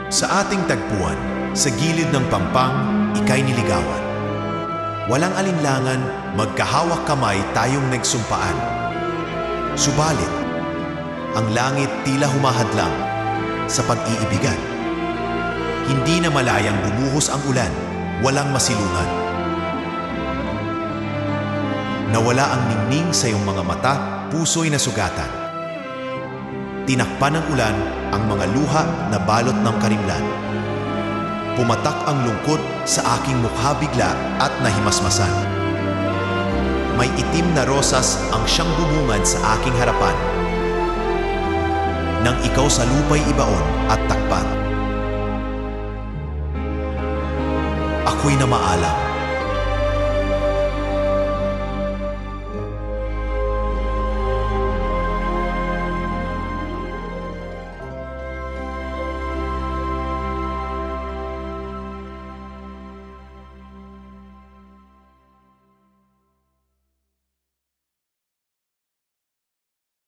Sa ating tagpuan, sa gilid ng pampang, ika'y niligawan. Walang alinlangan, magkahawak kamay tayong nagsumpaan. Subalit, ang langit tila humahadlang sa pag-iibigan. Hindi na malayang bumuhos ang ulan, walang masilungan. Nawala ang ningning sa iyong mga mata, puso'y nasugatan. Tinakpan ng ulan ang mga luha na balot ng karimlan. Pumatak ang lungkot sa aking mukha bigla at nahimasmasan. May itim na rosas ang siyang bumungan sa aking harapan. Nang ikaw sa lupa'y ibaon at takpan. Ako'y namaalam.